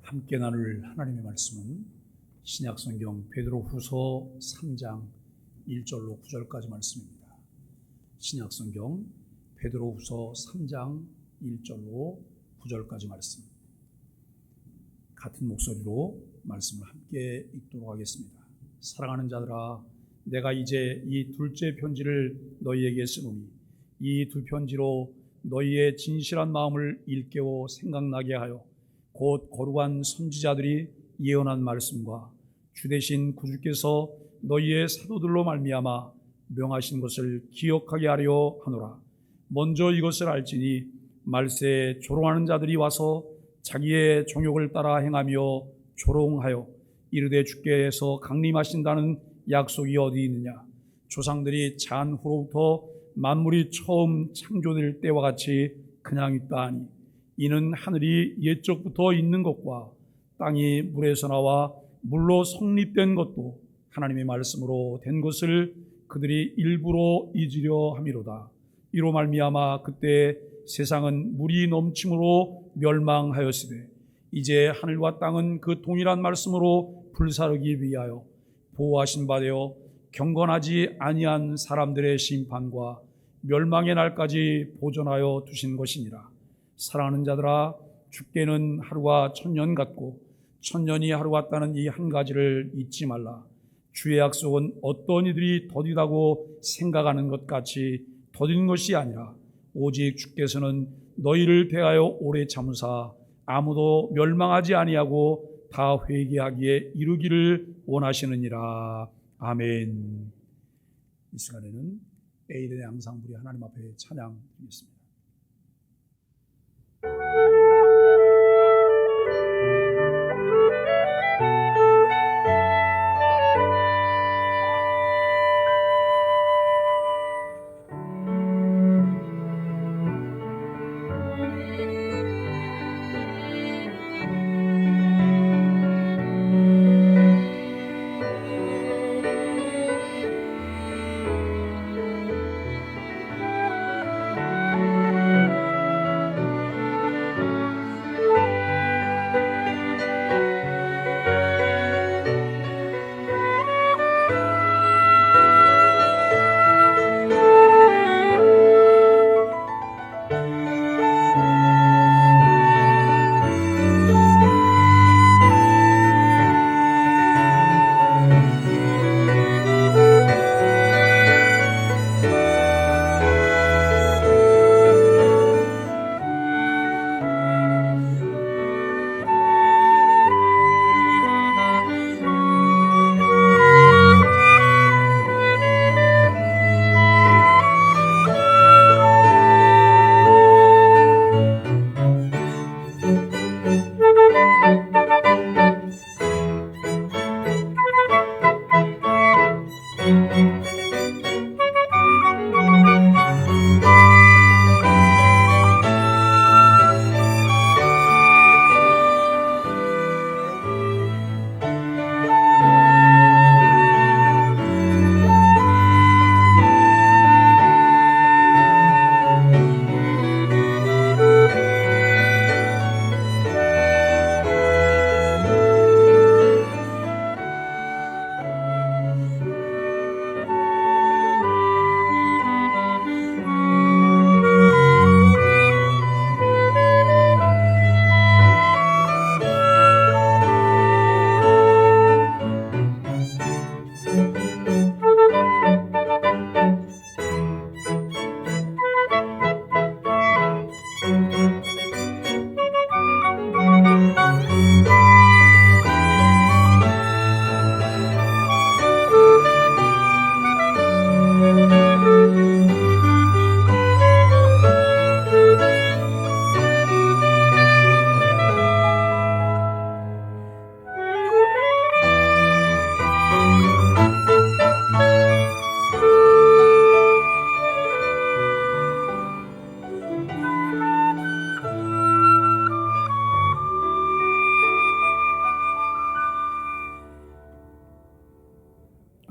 함께 나눌 하나님의 말씀은 신약성경 베드로후서 3장 1절로 9절까지 말씀입니다. 신약성경 베드로후서 3장 1절로 9절까지 말씀, 같은 목소리로 말씀을 함께 읽도록 하겠습니다. 사랑하는 자들아, 내가 이제 이 둘째 편지를 너희에게 쓰노니 이 두 편지로 너희의 진실한 마음을 일깨워 생각나게 하여 곧 거룩한 선지자들이 예언한 말씀과 주 되신 구주께서 너희의 사도들로 말미암아 명하신 것을 기억하게 하려 하노라. 먼저 이것을 알지니 말세에 조롱하는 자들이 와서 자기의 정욕을 따라 행하며 조롱하여 이르되 주께서 강림하신다는 약속이 어디 있느냐. 조상들이 잔 후로부터 만물이 처음 창조될 때와 같이 그냥 있다 하니 이는 하늘이 옛적부터 있는 것과 땅이 물에서 나와 물로 성립된 것도 하나님의 말씀으로 된 것을 그들이 일부러 잊으려 함이로다. 이로 말미암아 그때 세상은 물이 넘침으로 멸망하였으되 이제 하늘과 땅은 그 동일한 말씀으로 불사르기 위하여 보호하신 바 되어 경건하지 아니한 사람들의 심판과 멸망의 날까지 보존하여 두신 것이니라. 사랑하는 자들아, 주께는 하루가 천년 같고 천년이 하루 같다는 이 한 가지를 잊지 말라. 주의 약속은 어떤 이들이 더디다고 생각하는 것 같이 더딘 것이 아니라 오직 주께서는 너희를 대하여 오래 참으사 아무도 멸망하지 아니하고 다 회개하기에 이르기를 원하시느니라. 아멘. 이 시간에는 에이든의 양상부리 하나님 앞에 찬양 드리겠습니다.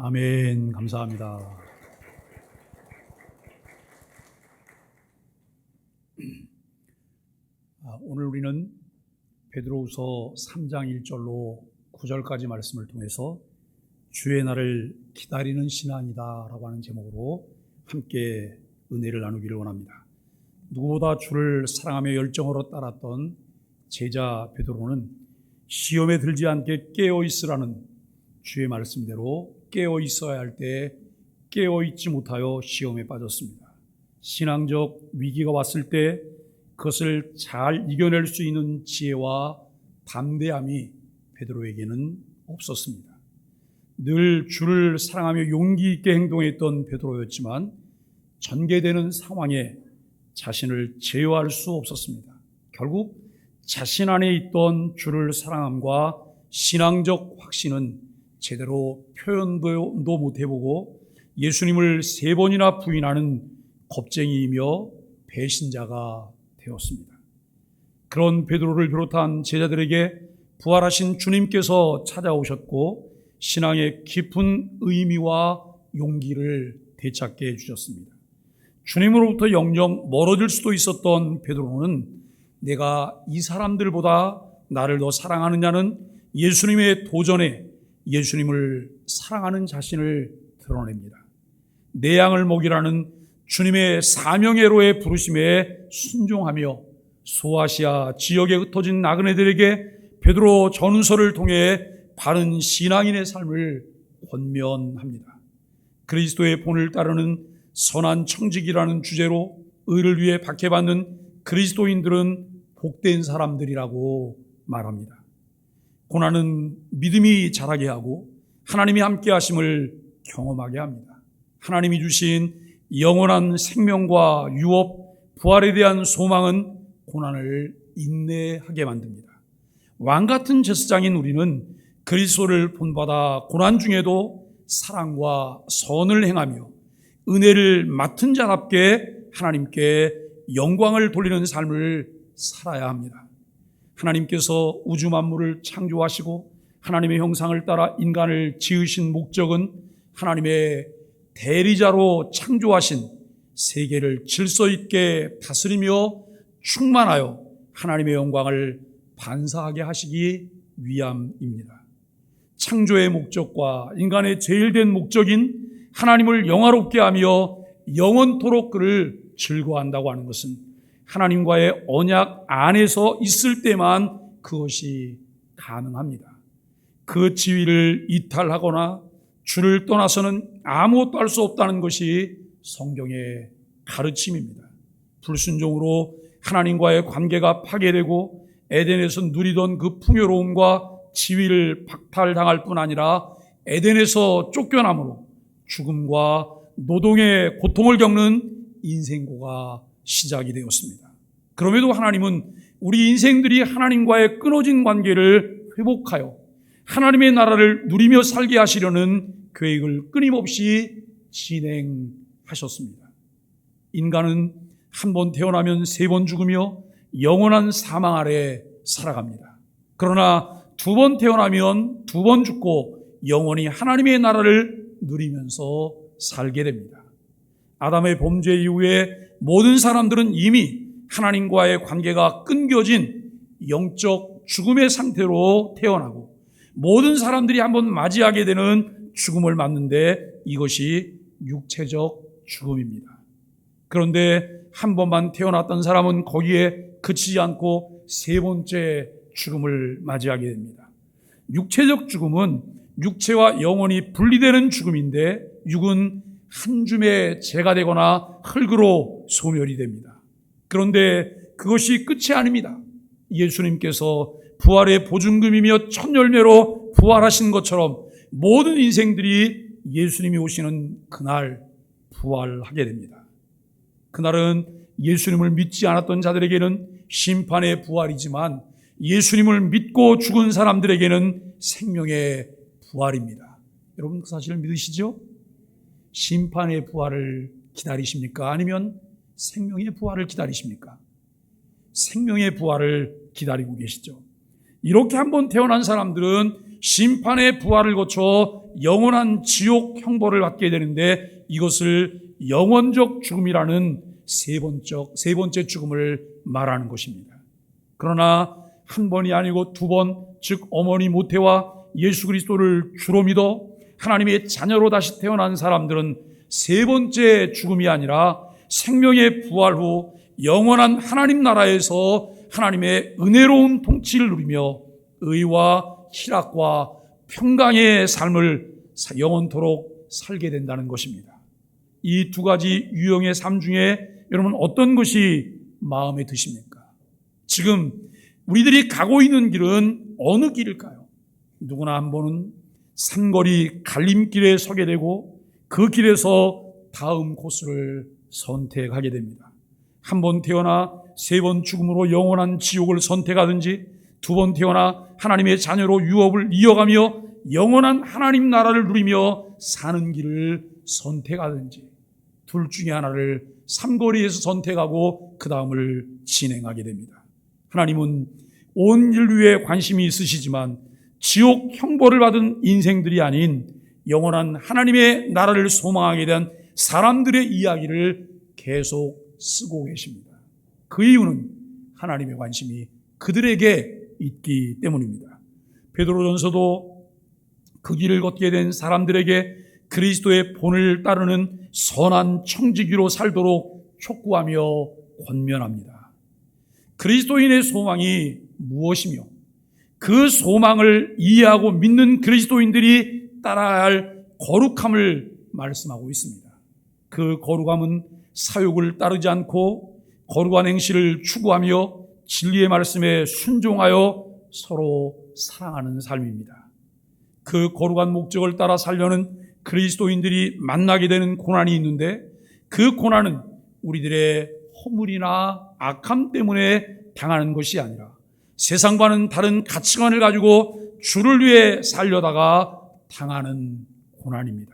아멘. 감사합니다. 오늘 우리는 베드로후서 3장 1절로 9절까지 말씀을 통해서 주의 날을 기다리는 신앙이다라고 하는 제목으로 함께 은혜를 나누기를 원합니다. 누구보다 주를 사랑하며 열정으로 따랐던 제자 베드로는 시험에 들지 않게 깨어 있으라는 주의 말씀대로 깨어 있어야 할 때 깨어 있지 못하여 시험에 빠졌습니다. 신앙적 위기가 왔을 때 그것을 잘 이겨낼 수 있는 지혜와 담대함이 베드로에게는 없었습니다. 늘 주를 사랑하며 용기 있게 행동했던 베드로였지만 전개되는 상황에 자신을 제어할 수 없었습니다. 결국 자신 안에 있던 주를 사랑함과 신앙적 확신은 제대로 표현도 못 해보고 예수님을 3번이나 부인하는 겁쟁이이며 배신자가 되었습니다. 그런 베드로를 비롯한 제자들에게 부활하신 주님께서 찾아오셨고 신앙의 깊은 의미와 용기를 되찾게 해주셨습니다. 주님으로부터 영영 멀어질 수도 있었던 베드로는 내가 이 사람들보다 나를 더 사랑하느냐는 예수님의 도전에 예수님을 사랑하는 자신을 드러냅니다. 내 양을 먹이라는 주님의 사명회로의 부르심에 순종하며 소아시아 지역에 흩어진 나그네들에게 베드로 전후서를 통해 바른 신앙인의 삶을 권면합니다. 그리스도의 본을 따르는 선한 청직이라는 주제로 의를 위해 박해받는 그리스도인들은 복된 사람들이라고 말합니다. 고난은 믿음이 자라게 하고 하나님이 함께 하심을 경험하게 합니다. 하나님이 주신 영원한 생명과 유업, 부활에 대한 소망은 고난을 인내하게 만듭니다. 왕같은 제사장인 우리는 그리스도를 본받아 고난 중에도 사랑과 선을 행하며 은혜를 맡은 자답게 하나님께 영광을 돌리는 삶을 살아야 합니다. 하나님께서 우주 만물을 창조하시고 하나님의 형상을 따라 인간을 지으신 목적은 하나님의 대리자로 창조하신 세계를 질서 있게 다스리며 충만하여 하나님의 영광을 반사하게 하시기 위함입니다. 창조의 목적과 인간의 제일된 목적인 하나님을 영화롭게 하며 영원토록 그를 즐거워한다고 하는 것은 하나님과의 언약 안에서 있을 때만 그것이 가능합니다. 그 지위를 이탈하거나 주를 떠나서는 아무것도 할 수 없다는 것이 성경의 가르침입니다. 불순종으로 하나님과의 관계가 파괴되고 에덴에서 누리던 그 풍요로움과 지위를 박탈당할 뿐 아니라 에덴에서 쫓겨남으로 죽음과 노동의 고통을 겪는 인생고가 시작이 되었습니다. 그럼에도 하나님은 우리 인생들이 하나님과의 끊어진 관계를 회복하여 하나님의 나라를 누리며 살게 하시려는 계획을 끊임없이 진행하셨습니다. 인간은 한 번 태어나면 3번 죽으며 영원한 사망 아래 살아갑니다. 그러나 2번 태어나면 2번 죽고 영원히 하나님의 나라를 누리면서 살게 됩니다. 아담의 범죄 이후에 모든 사람들은 이미 하나님과의 관계가 끊겨진 영적 죽음의 상태로 태어나고 모든 사람들이 한번 맞이하게 되는 죽음을 맞는데 이것이 육체적 죽음입니다. 그런데 한 번만 태어났던 사람은 거기에 그치지 않고 3번째 죽음을 맞이하게 됩니다. 육체적 죽음은 육체와 영혼이 분리되는 죽음인데 육은 한 줌의 재가 되거나 흙으로 소멸이 됩니다. 그런데 그것이 끝이 아닙니다. 예수님께서 부활의 보증금이며 첫 열매로 부활하신 것처럼 모든 인생들이 예수님이 오시는 그날 부활하게 됩니다. 그날은 예수님을 믿지 않았던 자들에게는 심판의 부활이지만 예수님을 믿고 죽은 사람들에게는 생명의 부활입니다. 여러분 그 사실을 믿으시죠? 심판의 부활을 기다리십니까? 아니면 생명의 부활을 기다리십니까? 생명의 부활을 기다리고 계시죠. 이렇게 한번 태어난 사람들은 심판의 부활을 거쳐 영원한 지옥 형벌을 받게 되는데 이것을 영원적 죽음이라는 세 번째 죽음을 말하는 것입니다. 그러나 한 번이 아니고 두 번, 즉 어머니 모태와 예수 그리스도를 주로 믿어 하나님의 자녀로 다시 태어난 사람들은 세 번째 죽음이 아니라 생명의 부활 후 영원한 하나님 나라에서 하나님의 은혜로운 통치를 누리며 의와 희락과 평강의 삶을 영원토록 살게 된다는 것입니다. 이 두 가지 유형의 삶 중에 여러분 어떤 것이 마음에 드십니까? 지금 우리들이 가고 있는 길은 어느 길일까요? 누구나 한 번은 산거리 갈림길에 서게 되고 그 길에서 다음 코스를 선택하게 됩니다. 한 번 태어나 세 번 죽음으로 영원한 지옥을 선택하든지 두 번 태어나 하나님의 자녀로 유업을 이어가며 영원한 하나님 나라를 누리며 사는 길을 선택하든지 둘 중에 하나를 삼거리에서 선택하고 그 다음을 진행하게 됩니다. 하나님은 온 인류에 관심이 있으시지만 지옥 형벌을 받은 인생들이 아닌 영원한 하나님의 나라를 소망하게 된 사람들의 이야기를 계속 쓰고 계십니다. 그 이유는 하나님의 관심이 그들에게 있기 때문입니다. 베드로전서도 그 길을 걷게 된 사람들에게 그리스도의 본을 따르는 선한 청지기로 살도록 촉구하며 권면합니다. 그리스도인의 소망이 무엇이며 그 소망을 이해하고 믿는 그리스도인들이 따라야 할 거룩함을 말씀하고 있습니다. 그 거룩함은 사욕을 따르지 않고 거룩한 행실을 추구하며 진리의 말씀에 순종하여 서로 사랑하는 삶입니다. 그 거룩한 목적을 따라 살려는 그리스도인들이 만나게 되는 고난이 있는데 그 고난은 우리들의 허물이나 악함 때문에 당하는 것이 아니라 세상과는 다른 가치관을 가지고 주를 위해 살려다가 당하는 고난입니다.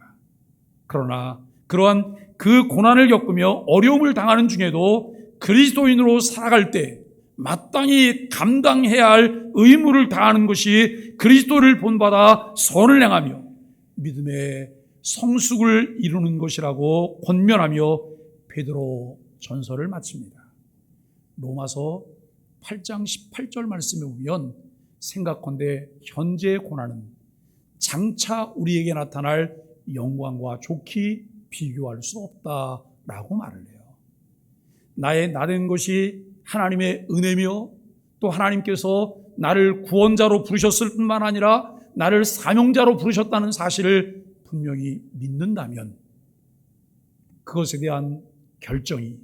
그러나 그러한 그 고난을 겪으며 어려움을 당하는 중에도 그리스도인으로 살아갈 때 마땅히 감당해야 할 의무를 다하는 것이 그리스도를 본받아 선을 행하며 믿음의 성숙을 이루는 것이라고 권면하며 베드로 전서를 마칩니다. 로마서 8장 18절 말씀에 보면 생각컨대 현재의 고난은 장차 우리에게 나타날 영광과 좋게 비교할 수 없다라고 말을 해요. 나의 나된 것이 하나님의 은혜며 또 하나님께서 나를 구원자로 부르셨을 뿐만 아니라 나를 사명자로 부르셨다는 사실을 분명히 믿는다면 그것에 대한 결정이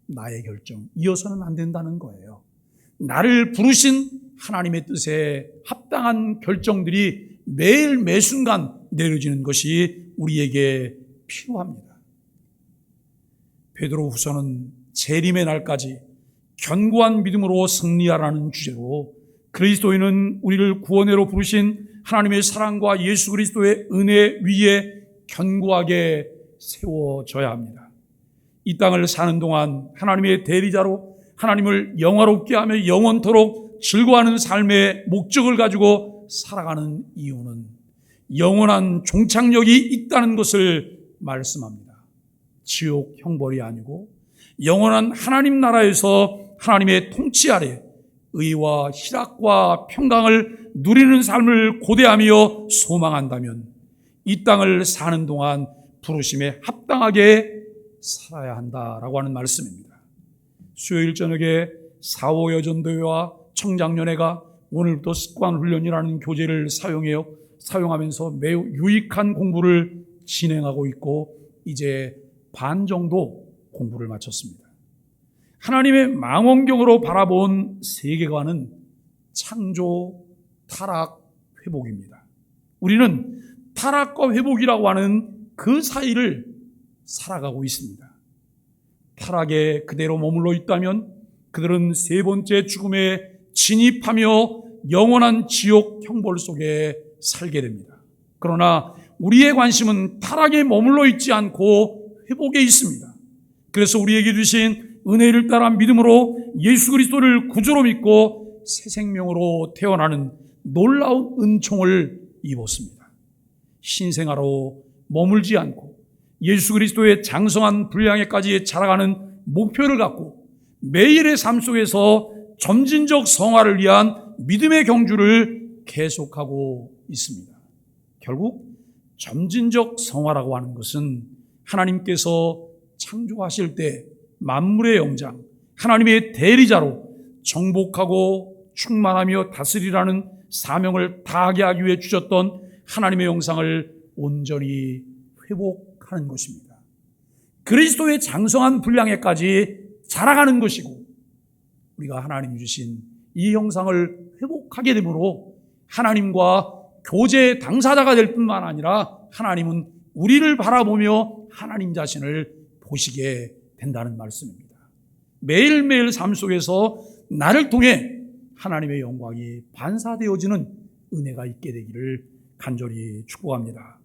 나의 결정이어서는 안 된다는 거예요. 나를 부르신 하나님의 뜻에 합당한 결정들이 매일 매순간 내려지는 것이 우리에게 필요합니다. 베드로후서는 재림의 날까지 견고한 믿음으로 승리하라는 주제로 그리스도인은 우리를 구원해로 부르신 하나님의 사랑과 예수 그리스도의 은혜 위에 견고하게 세워져야 합니다. 이 땅을 사는 동안 하나님의 대리자로 하나님을 영화롭게 하며 영원토록 즐거워하는 삶의 목적을 가지고 살아가는 이유는 영원한 종착역이 있다는 것을 말씀합니다. 지옥 형벌이 아니고 영원한 하나님 나라에서 하나님의 통치 아래 의와 희락과 평강을 누리는 삶을 고대하며 소망한다면 이 땅을 사는 동안 부르심에 합당하게 살아야 한다라고 하는 말씀입니다. 수요일 저녁에 4.5 여전도회와 청장년회가 오늘부터 습관훈련이라는 교재를 사용하면서 매우 유익한 공부를 진행하고 있고 이제 반 정도 공부를 마쳤습니다. 하나님의 망원경으로 바라본 세계관은 창조, 타락, 회복입니다. 우리는 타락과 회복이라고 하는 그 사이를 살아가고 있습니다. 타락에 그대로 머물러 있다면 그들은 세 번째 죽음에 진입하며 영원한 지옥 형벌 속에 살게 됩니다. 그러나 우리의 관심은 타락에 머물러 있지 않고 회복에 있습니다. 그래서 우리에게 주신 은혜를 따라 믿음으로 예수 그리스도를 구주로 믿고 새 생명으로 태어나는 놀라운 은총을 입었습니다. 신생아로 머물지 않고 예수 그리스도의 장성한 분량에까지 자라가는 목표를 갖고 매일의 삶 속에서 점진적 성화를 위한 믿음의 경주를 계속하고 있습니다. 결국 점진적 성화라고 하는 것은 하나님께서 창조하실 때 만물의 영장, 하나님의 대리자로 정복하고 충만하며 다스리라는 사명을 다하게 하기 위해 주셨던 하나님의 영상을 온전히 회복하는 것입니다. 그리스도의 장성한 분량에까지 자라가는 것이고, 우리가 하나님 주신 이 형상을 회복하게 되므로 하나님과 교제의 당사자가 될 뿐만 아니라 하나님은 우리를 바라보며 하나님 자신을 보시게 된다는 말씀입니다. 매일매일 삶 속에서 나를 통해 하나님의 영광이 반사되어지는 은혜가 있게 되기를 간절히 축복합니다.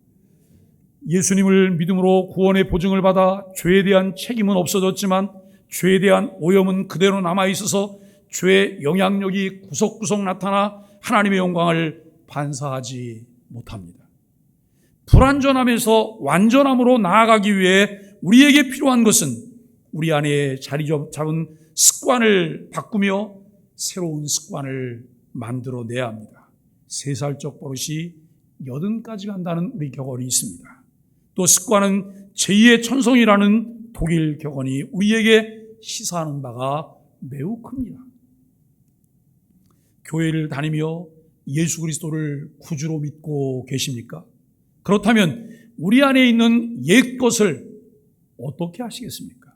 예수님을 믿음으로 구원의 보증을 받아 죄에 대한 책임은 없어졌지만 죄에 대한 오염은 그대로 남아있어서 죄의 영향력이 구석구석 나타나 하나님의 영광을 반사하지 못합니다. 불완전함에서 완전함으로 나아가기 위해 우리에게 필요한 것은 우리 안에 자리 잡은 습관을 바꾸며 새로운 습관을 만들어내야 합니다. 3살적 버릇이 80까지 간다는 우리 격언이 있습니다. 또 습관은 제2의 천성이라는 독일 격언이 우리에게 시사하는 바가 매우 큽니다. 교회를 다니며 예수 그리스도를 구주로 믿고 계십니까? 그렇다면 우리 안에 있는 옛 것을 어떻게 하시겠습니까?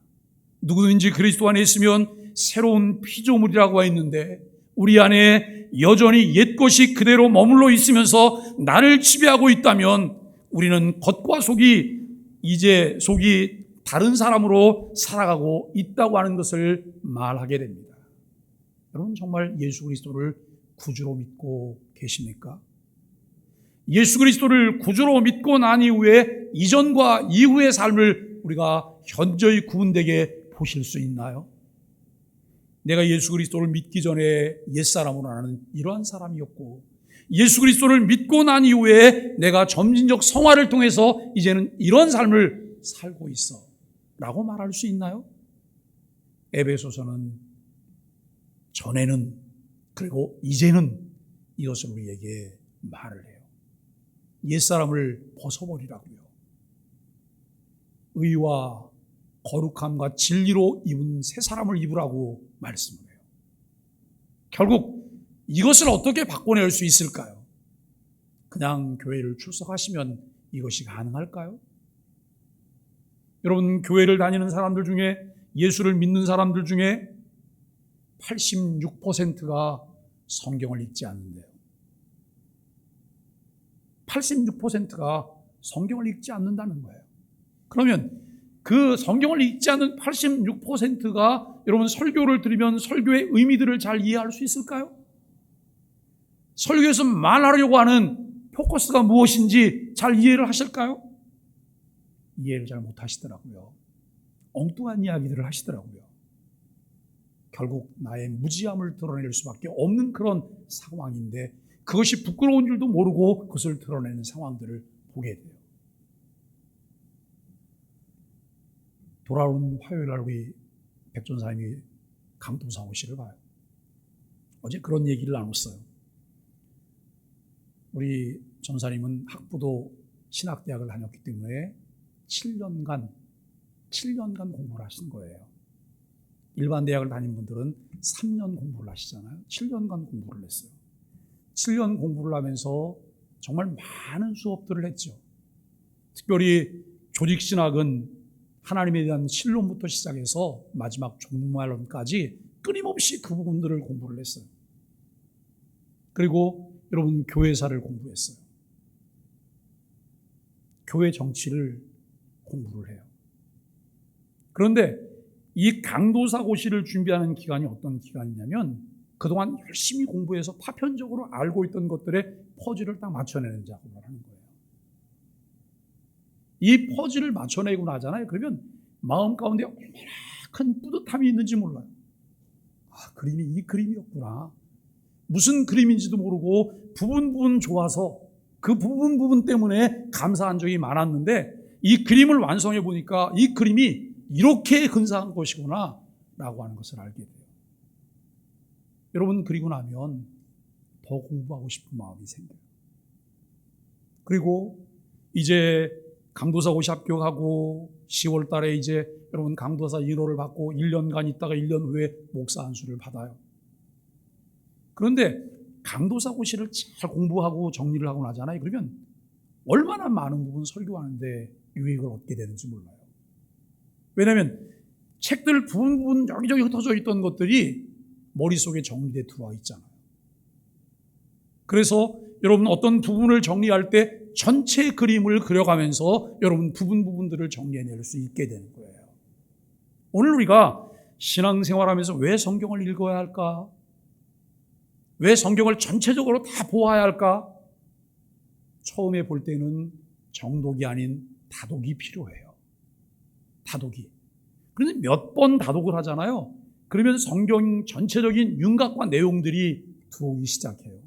누구든지 그리스도 안에 있으면 새로운 피조물이라고 했는데 우리 안에 여전히 옛 것이 그대로 머물러 있으면서 나를 지배하고 있다면 우리는 겉과 속이 다른 사람으로 살아가고 있다고 하는 것을 말하게 됩니다. 여러분, 정말 예수 그리스도를 구주로 믿고 계십니까? 예수 그리스도를 구주로 믿고 난 이후에 이전과 이후의 삶을 우리가 현저히 구분되게 보실 수 있나요? 내가 예수 그리스도를 믿기 전에 옛사람으로 나는 이러한 사람이었고, 예수 그리스도를 믿고 난 이후에 내가 점진적 성화를 통해서 이제는 이런 삶을 살고 있어 라고 말할 수 있나요? 에베소서는 전에는 그리고 이제는 이것을 우리에게 말을 해요. 옛사람을 벗어버리라고요. 의와 거룩함과 진리로 입은 새 사람을 입으라고 말씀을 해요. 결국 이것을 어떻게 바꿔낼 수 있을까요? 그냥 교회를 출석하시면 이것이 가능할까요? 여러분, 교회를 다니는 사람들 중에, 예수를 믿는 사람들 중에 86%가 성경을 읽지 않는데요. 86%가 성경을 읽지 않는다는 거예요. 그러면 그 성경을 읽지 않는 86%가 여러분 설교를 들으면 설교의 의미들을 잘 이해할 수 있을까요? 설교에서 말하려고 하는 포커스가 무엇인지 잘 이해를 하실까요? 이해를 잘 못하시더라고요. 엉뚱한 이야기들을 하시더라고요. 결국 나의 무지함을 드러낼 수밖에 없는 그런 상황인데 그것이 부끄러운 줄도 모르고 그것을 드러내는 상황들을 보게 돼요. 돌아오는 화요일 날 우리 백전사님이 강동상호 씨를 봐요. 어제 그런 얘기를 나눴어요. 우리 전사님은 학부도 신학대학을 다녔기 때문에 7년간 공부를 하신 거예요. 일반 대학을 다닌 분들은 3년 공부를 하시잖아요. 7년간 공부를 했어요. 7년 공부를 하면서 정말 많은 수업들을 했죠. 특별히 조직신학은 하나님에 대한 신론부터 시작해서 마지막 종말론까지 끊임없이 그 부분들을 공부를 했어요. 그리고 여러분, 교회사를 공부했어요. 교회 정치를 공부를 해요. 그런데 이 강도사고시를 준비하는 기간이 어떤 기간이냐면 그동안 열심히 공부해서 파편적으로 알고 있던 것들의 퍼즐을 딱 맞춰내는 작업을 하는 거예요. 이 퍼즐을 맞춰내고 나잖아요. 그러면 마음 가운데 얼마나 큰 뿌듯함이 있는지 몰라요. 그림이 이 그림이었구나. 무슨 그림인지도 모르고 부분 좋아서 그 부분 때문에 감사한 적이 많았는데 이 그림을 완성해 보니까 이 그림이 이렇게 근사한 것이구나 라고 하는 것을 알게 돼요. 여러분, 그리고 나면 더 공부하고 싶은 마음이 생겨요. 그리고 이제 강도사고시 합격하고 10월 달에 이제 여러분 강도사 인호를 받고 1년간 있다가 1년 후에 목사 안수를 받아요. 그런데 강도사고시를 잘 공부하고 정리를 하고 나잖아요. 그러면 얼마나 많은 부분 설교하는데 유익을 얻게 되는지 몰라요. 왜냐하면 책들 부분 여기저기 흩어져 있던 것들이 머릿속에 정리돼 들어와 있잖아요. 그래서 여러분 어떤 부분을 정리할 때 전체 그림을 그려가면서 여러분 부분들을 정리해낼 수 있게 되는 거예요. 오늘 우리가 신앙생활하면서 왜 성경을 읽어야 할까? 왜 성경을 전체적으로 다 보아야 할까? 처음에 볼 때는 정독이 아닌 다독이 필요해요. 다독이. 그런데 몇 번 다독을 하잖아요. 그러면 성경 전체적인 윤곽과 내용들이 들어오기 시작해요.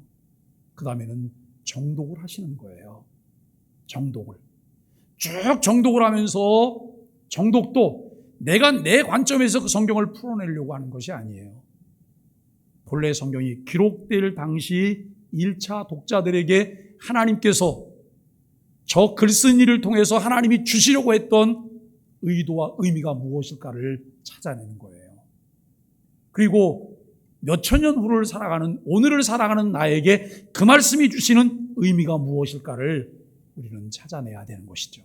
그 다음에는 정독을 하시는 거예요. 정독을. 쭉 정독을 하면서 정독도 내가 내 관점에서 그 성경을 풀어내려고 하는 것이 아니에요. 본래 성경이 기록될 당시 1차 독자들에게 하나님께서 저 글쓴이를 통해서 하나님이 주시려고 했던 의도와 의미가 무엇일까를 찾아내는 거예요. 그리고 몇천 년 후를 살아가는, 오늘을 살아가는 나에게 그 말씀이 주시는 의미가 무엇일까를 우리는 찾아내야 되는 것이죠.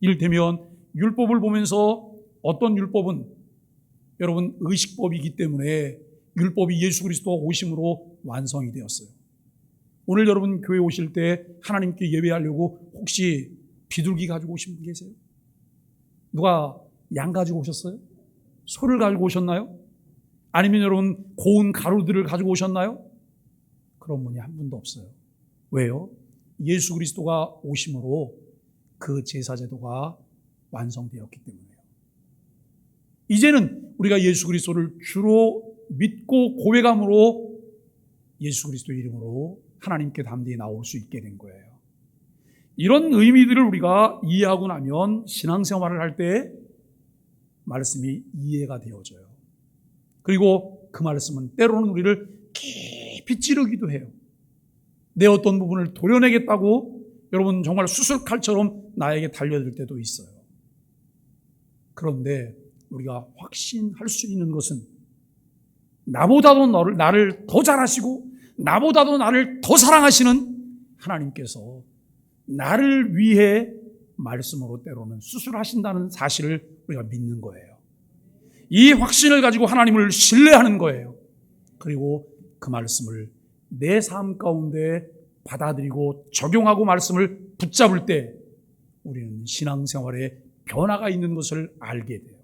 이를테면 율법을 보면서 어떤 율법은 여러분 의식법이기 때문에 율법이 예수 그리스도가 오심으로 완성이 되었어요. 오늘 여러분 교회 오실 때 하나님께 예배하려고 혹시 비둘기 가지고 오신 분 계세요? 누가 양 가지고 오셨어요? 소를 가지고 오셨나요? 아니면 여러분 고운 가루들을 가지고 오셨나요? 그런 분이 한 분도 없어요. 왜요? 예수 그리스도가 오심으로 그 제사제도가 완성되었기 때문에요. 이제는 우리가 예수 그리스도를 주로 믿고 고백함으로 예수 그리스도 이름으로 하나님께 담대히 나올 수 있게 된 거예요. 이런 의미들을 우리가 이해하고 나면 신앙생활을 할 때 말씀이 이해가 되어져요. 그리고 그 말씀은 때로는 우리를 깊이 찌르기도 해요. 내 어떤 부분을 도려내겠다고 여러분 정말 수술칼처럼 나에게 달려들 때도 있어요. 그런데 우리가 확신할 수 있는 것은 나보다도 나를 더 잘하시고 나보다도 나를 더 사랑하시는 하나님께서 나를 위해 말씀으로 때로는 수술하신다는 사실을 우리가 믿는 거예요. 이 확신을 가지고 하나님을 신뢰하는 거예요. 그리고 그 말씀을 내 삶 가운데 받아들이고 적용하고 말씀을 붙잡을 때 우리는 신앙생활에 변화가 있는 것을 알게 돼요.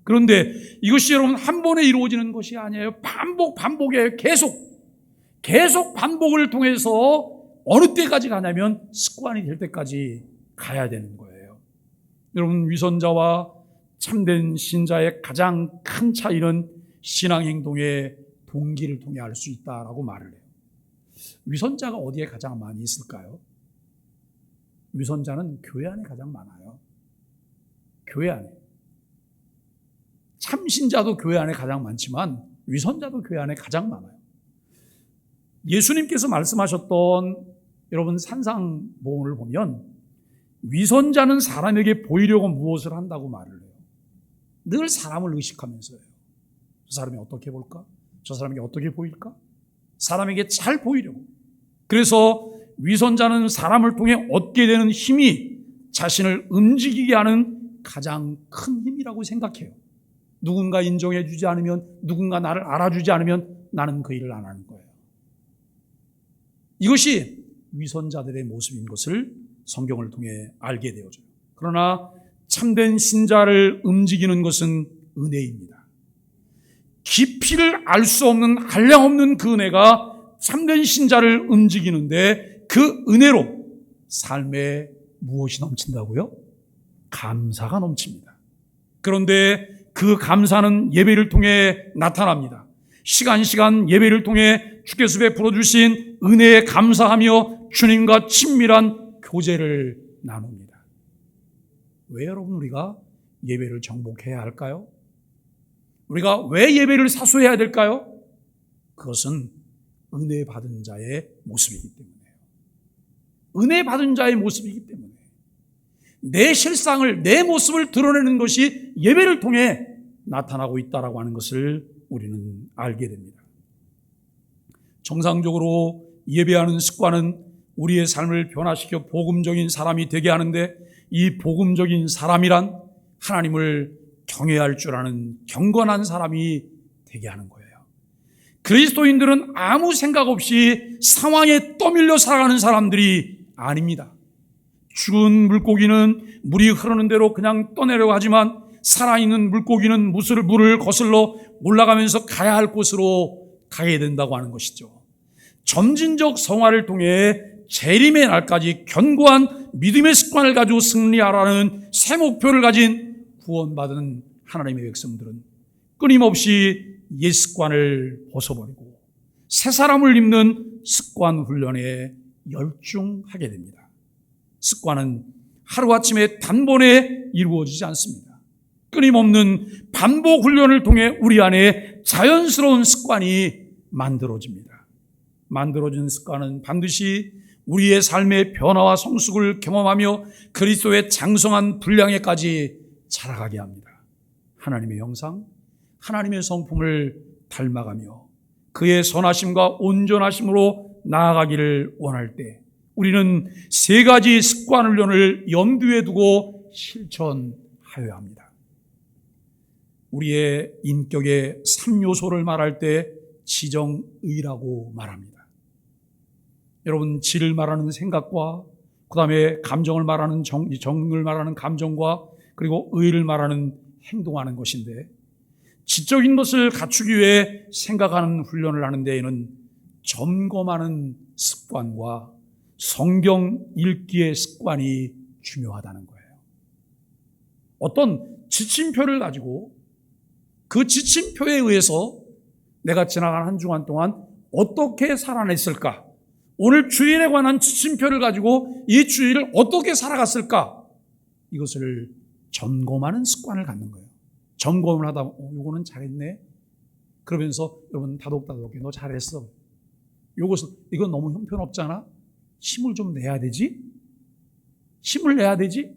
그런데 이것이 여러분 한 번에 이루어지는 것이 아니에요. 반복에 계속 반복을 통해서 어느 때까지 가냐면 습관이 될 때까지 가야 되는 거예요. 여러분 위선자와 참된 신자의 가장 큰 차이는 신앙행동의 동기를 통해 알 수 있다라고 말을 해요. 위선자가 어디에 가장 많이 있을까요? 위선자는 교회 안에 가장 많아요. 교회 안에. 참신자도 교회 안에 가장 많지만 위선자도 교회 안에 가장 많아요. 예수님께서 말씀하셨던 여러분 산상보훈을 보면 위선자는 사람에게 보이려고 무엇을 한다고 말을 해요. 늘 사람을 의식하면서요. 저 사람이 어떻게 볼까? 저 사람에게 어떻게 보일까? 사람에게 잘 보이려고. 그래서 위선자는 사람을 통해 얻게 되는 힘이 자신을 움직이게 하는 가장 큰 힘이라고 생각해요. 누군가 인정해 주지 않으면, 누군가 나를 알아주지 않으면 나는 그 일을 안 하는 거예요. 이것이 위선자들의 모습인 것을 성경을 통해 알게 되어져요. 그러나 참된 신자를 움직이는 것은 은혜입니다. 깊이를 알 수 없는 한량없는 그 은혜가 참된 신자를 움직이는데 그 은혜로 삶에 무엇이 넘친다고요? 감사가 넘칩니다. 그런데 그 감사는 예배를 통해 나타납니다. 시간 예배를 통해 주께서 베풀어 주신 은혜에 감사하며 주님과 친밀한 교제를 나눕니다. 왜 여러분 우리가 예배를 정복해야 할까요? 우리가 왜 예배를 사수해야 될까요? 그것은 은혜 받은 자의 모습이기 때문에요. 은혜 받은 자의 모습이기 때문에 내 실상을, 내 모습을 드러내는 것이 예배를 통해 나타나고 있다라고 하는 것을 우리는 알게 됩니다. 정상적으로 예배하는 습관은 우리의 삶을 변화시켜 복음적인 사람이 되게 하는데, 이 복음적인 사람이란 하나님을 경외할 줄 아는 경건한 사람이 되게 하는 거예요. 그리스도인들은 아무 생각 없이 상황에 떠밀려 살아가는 사람들이 아닙니다. 죽은 물고기는 물이 흐르는 대로 그냥 떠내려가지만 살아있는 물고기는 물을 거슬러 올라가면서 가야 할 곳으로 가야 된다고 하는 것이죠. 점진적 성화를 통해 재림의 날까지 견고한 믿음의 습관을 가지고 승리하라는 새 목표를 가진 구원받은 하나님의 백성들은 끊임없이 옛 습관을 벗어버리고 새 사람을 입는 습관 훈련에 열중하게 됩니다. 습관은 하루아침에 단번에 이루어지지 않습니다. 끊임없는 반복 훈련을 통해 우리 안에 자연스러운 습관이 만들어집니다. 만들어진 습관은 반드시 우리의 삶의 변화와 성숙을 경험하며 그리스도의 장성한 분량에까지 자라가게 합니다. 하나님의 형상, 하나님의 성품을 닮아가며 그의 선하심과 온전하심으로 나아가기를 원할 때 우리는 세 가지 습관 훈련을 염두에 두고 실천하여야 합니다. 우리의 인격의 3요소를 말할 때 지정의라고 말합니다. 여러분, 지를 말하는 생각과 그 다음에 감정을 말하는 정을 말하는 감정과 그리고 의를 말하는 행동하는 것인데, 지적인 것을 갖추기 위해 생각하는 훈련을 하는 데에는 점검하는 습관과 성경 읽기의 습관이 중요하다는 거예요. 어떤 지침표를 가지고 그 지침표에 의해서 내가 지나간 한 주간 동안 어떻게 살아냈을까? 오늘 주일에 관한 지침표를 가지고 이 주일을 어떻게 살아갔을까? 이것을 점검하는 습관을 갖는 거예요. 점검을 하다 요거는 잘했네. 그러면서 여러분 다독다독해. 너 잘했어. 이건 너무 형편없잖아. 힘을 좀 내야 되지? 힘을 내야 되지?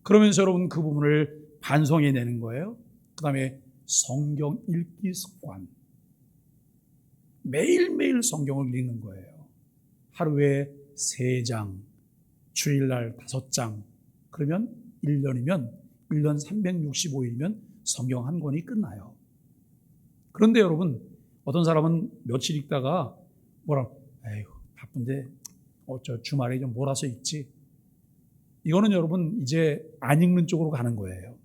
그러면서 여러분 그 부분을 반성해내는 거예요. 그 다음에 성경 읽기 습관. 매일매일 성경을 읽는 거예요. 하루에 3장, 주일날 5장. 그러면 1년 365일이면 성경 한 권이 끝나요. 그런데 여러분, 어떤 사람은 며칠 읽다가 에휴, 바쁜데 주말에 좀 몰아서 읽지. 이거는 여러분 이제 안 읽는 쪽으로 가는 거예요.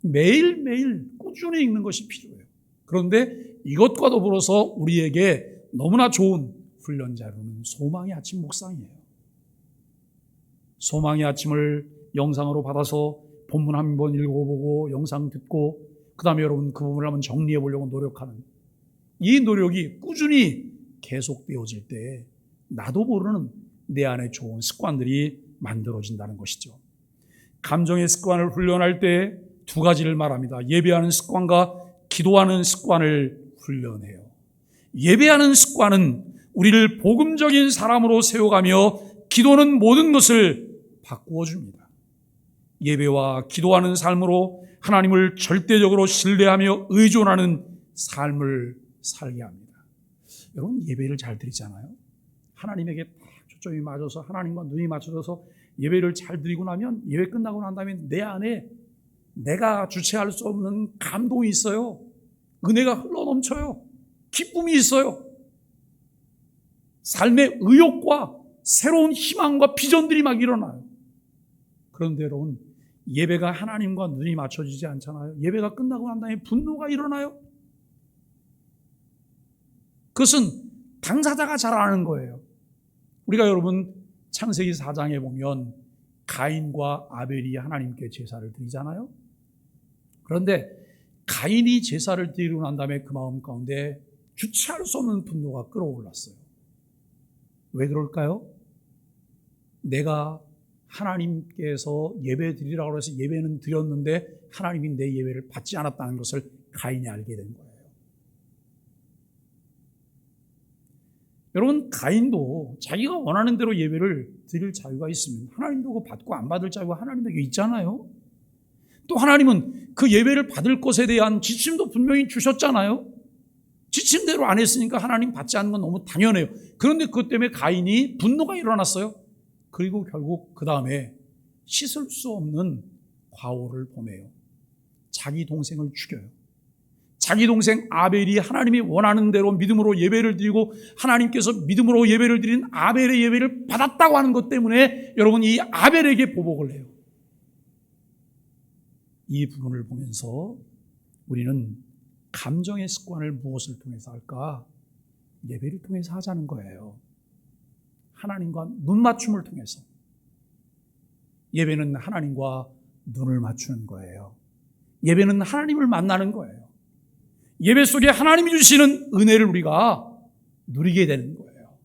매일매일 꾸준히 읽는 것이 필요해요. 그런데 이것과 더불어서 우리에게 너무나 좋은 훈련 자료는 소망의 아침 묵상이에요. 소망의 아침을 영상으로 받아서 본문 한번 읽어보고 영상 듣고 그 다음에 여러분 그 부분을 한번 정리해 보려고 노력하는 이 노력이 꾸준히 계속되어질 때 나도 모르는 내 안에 좋은 습관들이 만들어진다는 것이죠. 감정의 습관을 훈련할 때 2가지를 말합니다. 예배하는 습관과 기도하는 습관을 훈련해요. 예배하는 습관은 우리를 복음적인 사람으로 세워가며 기도는 모든 것을 바꾸어 줍니다. 예배와 기도하는 삶으로 하나님을 절대적으로 신뢰하며 의존하는 삶을 살게 합니다. 여러분, 예배를 잘 드리잖아요. 하나님에게 딱 초점이 맞아서 하나님과 눈이 맞춰져서 예배를 잘 드리고 나면 예배 끝나고 난 다음에 내 안에 내가 주체할 수 없는 감동이 있어요. 은혜가 흘러넘쳐요. 기쁨이 있어요. 삶의 의욕과 새로운 희망과 비전들이 막 일어나요. 그런데 여러분, 예배가 하나님과 눈이 맞춰지지 않잖아요. 예배가 끝나고 난 다음에 분노가 일어나요. 그것은 당사자가 잘 아는 거예요. 우리가 여러분 창세기 4장에 보면 가인과 아벨이 하나님께 제사를 드리잖아요. 그런데 가인이 제사를 드리고 난 다음에 그 마음 가운데 주체할 수 없는 분노가 끌어올랐어요. 왜 그럴까요? 내가 하나님께서 예배 드리라고 해서 예배는 드렸는데 하나님이 내 예배를 받지 않았다는 것을 가인이 알게 된 거예요. 여러분, 가인도 자기가 원하는 대로 예배를 드릴 자유가 있으면 하나님도 그거 받고 안 받을 자유가 하나님에게 있잖아요. 또 하나님은 그 예배를 받을 것에 대한 지침도 분명히 주셨잖아요. 지침대로 안 했으니까 하나님 받지 않는 건 너무 당연해요. 그런데 그것 때문에 가인이 분노가 일어났어요. 그리고 결국 그 다음에 씻을 수 없는 과오를 범해요. 자기 동생을 죽여요. 자기 동생 아벨이 하나님이 원하는 대로 믿음으로 예배를 드리고 하나님께서 믿음으로 예배를 드린 아벨의 예배를 받았다고 하는 것 때문에 여러분, 이 아벨에게 보복을 해요. 이 부분을 보면서 우리는 감정의 습관을 무엇을 통해서 할까? 예배를 통해서 하자는 거예요. 하나님과 눈 맞춤을 통해서. 예배는 하나님과 눈을 맞추는 거예요. 예배는 하나님을 만나는 거예요. 예배 속에 하나님이 주시는 은혜를 우리가 누리게 되는 거예요.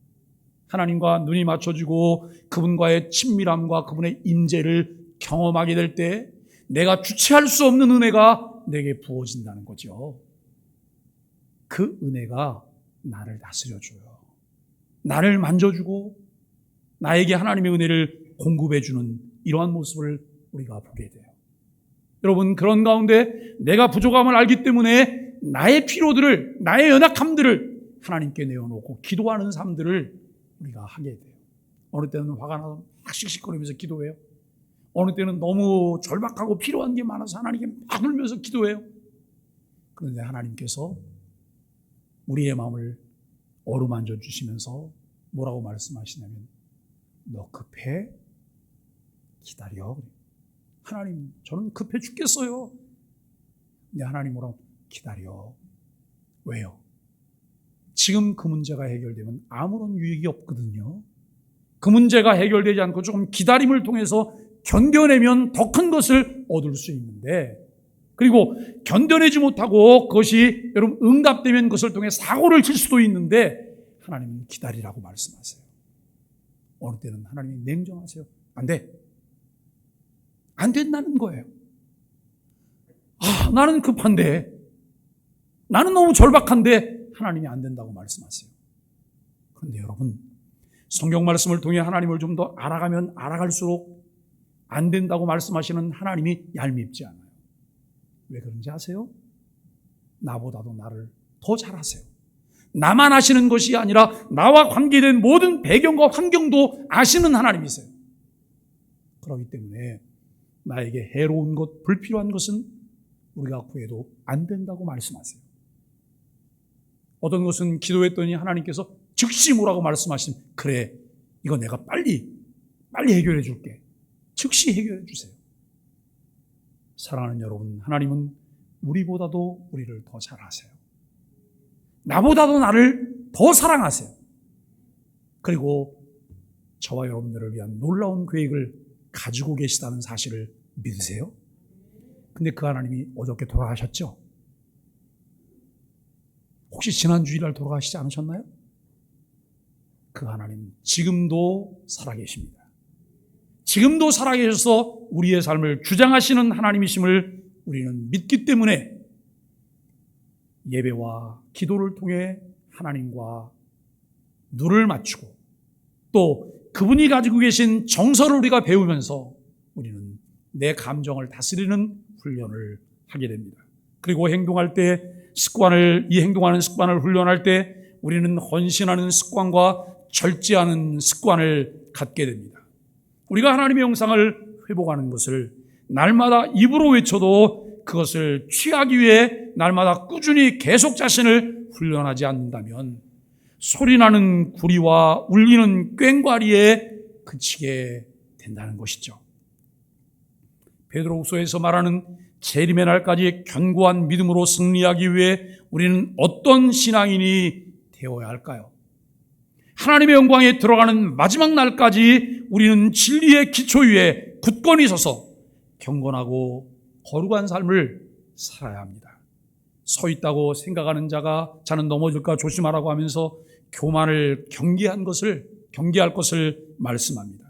하나님과 눈이 맞춰지고 그분과의 친밀함과 그분의 임재를 경험하게 될 때 내가 주체할 수 없는 은혜가 내게 부어진다는 거죠. 그 은혜가 나를 다스려줘요. 나를 만져주고 나에게 하나님의 은혜를 공급해주는 이러한 모습을 우리가 보게 돼요. 여러분, 그런 가운데 내가 부족함을 알기 때문에 나의 필요들을, 나의 연약함들을 하나님께 내어놓고 기도하는 삶들을 우리가 하게 돼요. 어느 때는 화가 나서 막 씩씩거리면서 기도해요. 어느 때는 너무 절박하고 필요한 게 많아서 하나님께 막 울면서 기도해요. 그런데 하나님께서 우리의 마음을 어루만져 주시면서 뭐라고 말씀하시냐면, 너 급해? 기다려. 하나님, 저는 급해 죽겠어요. 근데 하나님 뭐라고? 기다려. 왜요? 지금 그 문제가 해결되면 아무런 유익이 없거든요. 그 문제가 해결되지 않고 조금 기다림을 통해서 견뎌내면 더 큰 것을 얻을 수 있는데, 그리고 견뎌내지 못하고 그것이 여러분 응답되면 그것을 통해 사고를 칠 수도 있는데 하나님은 기다리라고 말씀하세요. 어느 때는 하나님이 냉정하세요. 안 돼. 안 된다는 거예요. 나는 급한데, 나는 너무 절박한데 하나님이 안 된다고 말씀하세요. 그런데 여러분, 성경 말씀을 통해 하나님을 좀 더 알아가면 알아갈수록 안 된다고 말씀하시는 하나님이 얄밉지 않아요. 왜 그런지 아세요? 나보다도 나를 더 잘 아세요. 나만 아시는 것이 아니라 나와 관계된 모든 배경과 환경도 아시는 하나님이세요. 그렇기 때문에 나에게 해로운 것, 불필요한 것은 우리가 구해도 안 된다고 말씀하세요. 어떤 것은 기도했더니 하나님께서 즉시 뭐라고 말씀하시면, 그래, 이거 내가 빨리 해결해 줄게. 즉시 해결해 주세요. 사랑하는 여러분, 하나님은 우리보다도 우리를 더 잘 아세요. 나보다도 나를 더 사랑하세요. 그리고 저와 여러분들을 위한 놀라운 계획을 가지고 계시다는 사실을 믿으세요? 근데 그 하나님이 어저께 돌아가셨죠? 혹시 지난 주일날 돌아가시지 않으셨나요? 그 하나님 지금도 살아계십니다. 지금도 살아계셔서 우리의 삶을 주장하시는 하나님이심을 우리는 믿기 때문에 예배와 기도를 통해 하나님과 눈을 맞추고 또 그분이 가지고 계신 정서를 우리가 배우면서 우리는 내 감정을 다스리는 훈련을 하게 됩니다. 그리고 행동할 때 행동하는 습관을 훈련할 때 우리는 헌신하는 습관과 절제하는 습관을 갖게 됩니다. 우리가 하나님의 형상을 회복하는 것을 날마다 입으로 외쳐도 그것을 취하기 위해 날마다 꾸준히 계속 자신을 훈련하지 않는다면 소리나는 구리와 울리는 꽹과리에 그치게 된다는 것이죠. 베드로후서에서 말하는 재림의 날까지 견고한 믿음으로 승리하기 위해 우리는 어떤 신앙인이 되어야 할까요? 하나님의 영광에 들어가는 마지막 날까지 우리는 진리의 기초 위에 굳건히 서서 경건하고 거룩한 삶을 살아야 합니다. 서 있다고 생각하는 자는 넘어질까 조심하라고 하면서 교만을 경계할 것을 말씀합니다.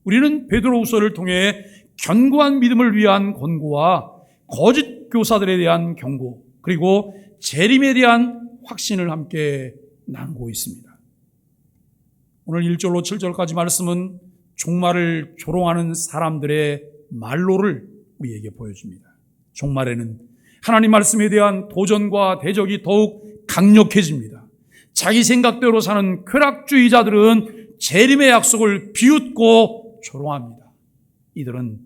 우리는 베드로후서를 통해 견고한 믿음을 위한 권고와 거짓 교사들에 대한 경고, 그리고 재림에 대한 확신을 함께 나누고 있습니다. 오늘 1절로 7절까지 말씀은 종말을 조롱하는 사람들의 말로를 우리에게 보여줍니다. 종말에는 하나님 말씀에 대한 도전과 대적이 더욱 강력해집니다. 자기 생각대로 사는 쾌락주의자들은 재림의 약속을 비웃고 조롱합니다. 이들은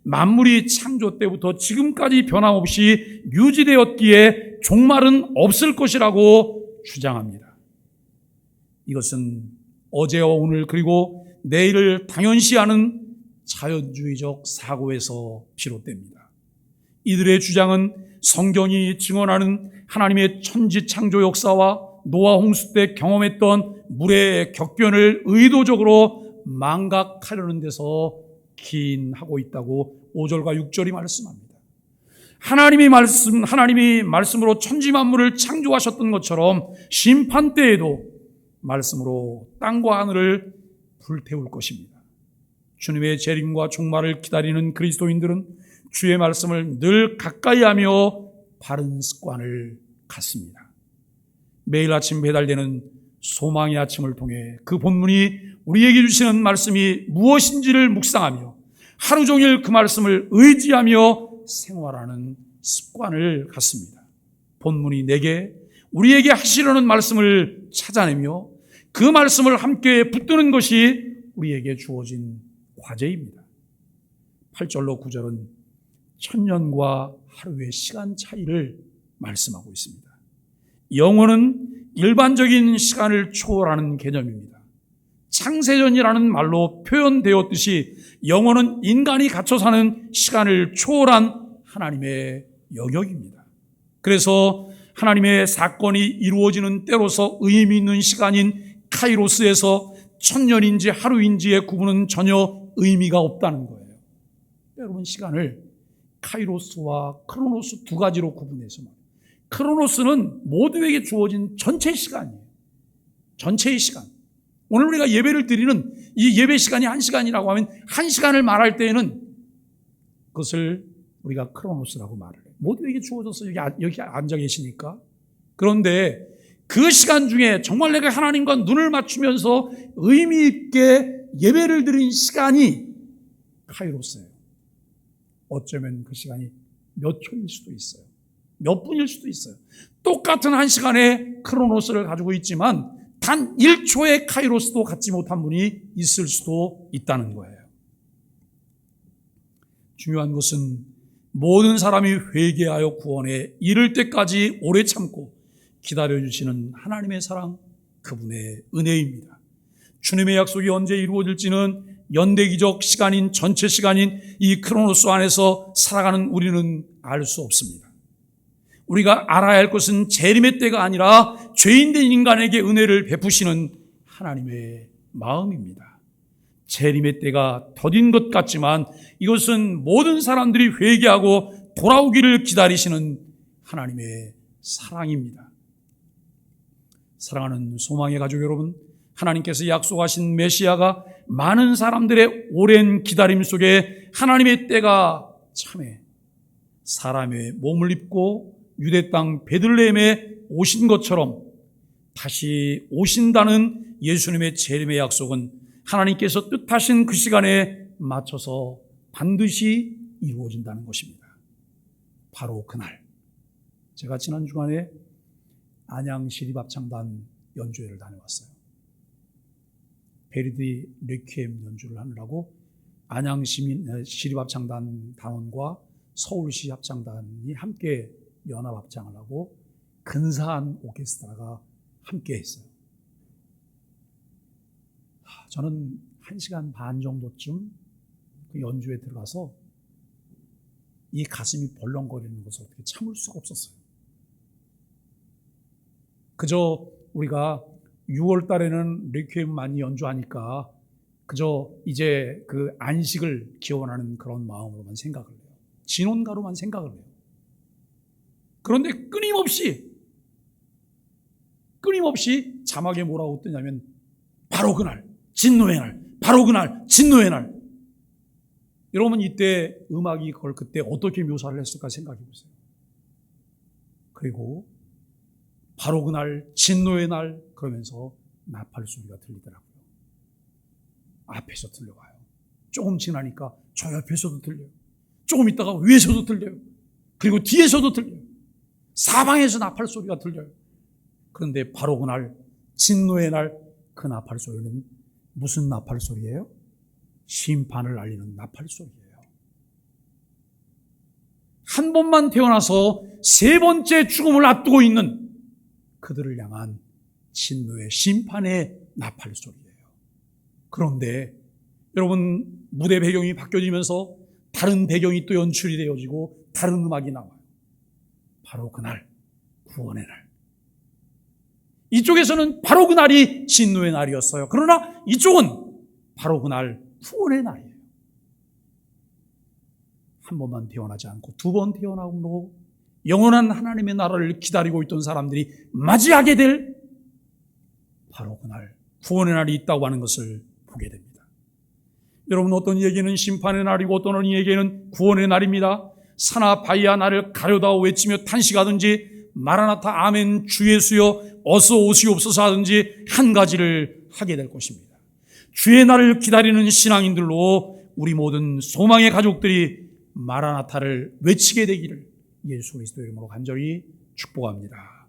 만물이 창조 때부터 지금까지 변함없이 유지되었기에 종말은 없을 것이라고 주장합니다. 이것은 어제와 오늘 그리고 내일을 당연시하는 자연주의적 사고에서 비롯됩니다. 이들의 주장은 성경이 증언하는 하나님의 천지창조 역사와 노아 홍수 때 경험했던 물의 격변을 의도적으로 망각하려는 데서 기인하고 있다고 5절과 6절이 말씀합니다. 하나님이 말씀으로 천지 만물을 창조하셨던 것처럼 심판 때에도 말씀으로 땅과 하늘을 불태울 것입니다. 주님의 재림과 종말을 기다리는 그리스도인들은 주의 말씀을 늘 가까이 하며 바른 습관을 갖습니다. 매일 아침 배달되는 소망의 아침을 통해 그 본문이 우리에게 주시는 말씀이 무엇인지를 묵상하며 하루 종일 그 말씀을 의지하며 생활하는 습관을 갖습니다. 본문이 우리에게 하시려는 말씀을 찾아내며 그 말씀을 함께 붙드는 것이 우리에게 주어진 과제입니다. 8절로 9절은 천년과 하루의 시간 차이를 말씀하고 있습니다. 영원은 일반적인 시간을 초월하는 개념입니다. 창세전이라는 말로 표현되었듯이 영원은 인간이 갇혀 사는 시간을 초월한 하나님의 영역입니다. 그래서 하나님의 사건이 이루어지는 때로서 의미 있는 시간인 카이로스에서 천년인지 하루인지의 구분은 전혀 의미가 없다는 거예요. 여러분, 시간을 카이로스와 크로노스 두 가지로 구분해서 말해요. 크로노스는 모두에게 주어진 전체 시간이에요. 전체의 시간. 오늘 우리가 예배를 드리는 이 예배 시간이 1시간이라고 하면 1시간을 말할 때에는 그것을 우리가 크로노스라고 말을 해요. 모두에게 주어져서 여기 앉아 계시니까. 그런데 그 시간 중에 정말 내가 하나님과 눈을 맞추면서 의미 있게 예배를 드린 시간이 카이로스예요. 어쩌면 그 시간이 몇 초일 수도 있어요. 몇 분일 수도 있어요. 똑같은 1시간의 크로노스를 가지고 있지만 단 1초의 카이로스도 갖지 못한 분이 있을 수도 있다는 거예요. 중요한 것은 모든 사람이 회개하여 구원에 이를 때까지 오래 참고 기다려주시는 하나님의 사랑, 그분의 은혜입니다. 주님의 약속이 언제 이루어질지는 연대기적 시간인 전체 시간인 이 크로노스 안에서 살아가는 우리는 알 수 없습니다. 우리가 알아야 할 것은 재림의 때가 아니라 죄인된 인간에게 은혜를 베푸시는 하나님의 마음입니다. 재림의 때가 더딘 것 같지만 이것은 모든 사람들이 회개하고 돌아오기를 기다리시는 하나님의 사랑입니다. 사랑하는 소망의 가족 여러분, 하나님께서 약속하신 메시아가 많은 사람들의 오랜 기다림 속에 하나님의 때가 참에 사람의 몸을 입고 유대 땅 베들레헴에 오신 것처럼 다시 오신다는 예수님의 재림의 약속은 하나님께서 뜻하신 그 시간에 맞춰서 반드시 이루어진다는 것입니다. 바로 그날, 제가 지난 주간에 안양 시립합창단 연주회를 다녀왔어요. 베르디 레퀴엠 연주를 하느라고 안양 시립합창단 단원과 서울시 합창단이 함께 연합 합창을 하고 근사한 오케스트라가 함께 했어요. 저는 1시간 반 정도쯤 그 연주에 들어가서 이 가슴이 벌렁거리는 것을 어떻게 참을 수가 없었어요. 그저 우리가 6월 달에는 리퀴엠 많이 연주하니까 그저 이제 그 안식을 기원하는 그런 마음으로만 생각을 해요. 진혼가로만 생각을 해요. 그런데 끊임없이 자막에 뭐라고 뜨냐면 바로 그날 진노의 날, 바로 그날 진노의 날. 여러분, 이때 음악이 그걸 그때 어떻게 묘사를 했을까 생각해 보세요. 그리고 바로 그날 진노의 날 그러면서 나팔 소리가 들리더라고요. 앞에서 들려와요. 조금 지나니까 저 옆에서도 들려요. 조금 있다가 위에서도 들려요. 그리고 뒤에서도 들려요. 사방에서 나팔 소리가 들려요. 그런데 바로 그날 진노의 날 그 나팔 소리는 무슨 나팔 소리예요? 심판을 알리는 나팔 소리예요. 한 번만 태어나서 세 번째 죽음을 앞두고 있는 그들을 향한 진노의 심판의 나팔 소리예요. 그런데 여러분, 무대 배경이 바뀌어지면서 다른 배경이 또 연출이 되어지고 다른 음악이 나와요. 바로 그날, 구원의 날. 이쪽에서는 바로 그날이 진노의 날이었어요. 그러나 이쪽은 바로 그날 구원의 날이에요. 한 번만 태어나지 않고 두 번 태어나므로 영원한 하나님의 나라를 기다리고 있던 사람들이 맞이하게 될 바로 그날 구원의 날이 있다고 하는 것을 보게 됩니다. 여러분, 어떤 이에게는 심판의 날이고 어떤 이에게는 구원의 날입니다. 사나 바이야 나를 가려다 외치며 탄식하든지 마라나타 아멘 주 예수여 어서 오시옵소서 하든지 한 가지를 하게 될 것입니다. 주의 날을 기다리는 신앙인들로 우리 모든 소망의 가족들이 마라나타를 외치게 되기를 예수 그리스도의 이름으로 간절히 축복합니다.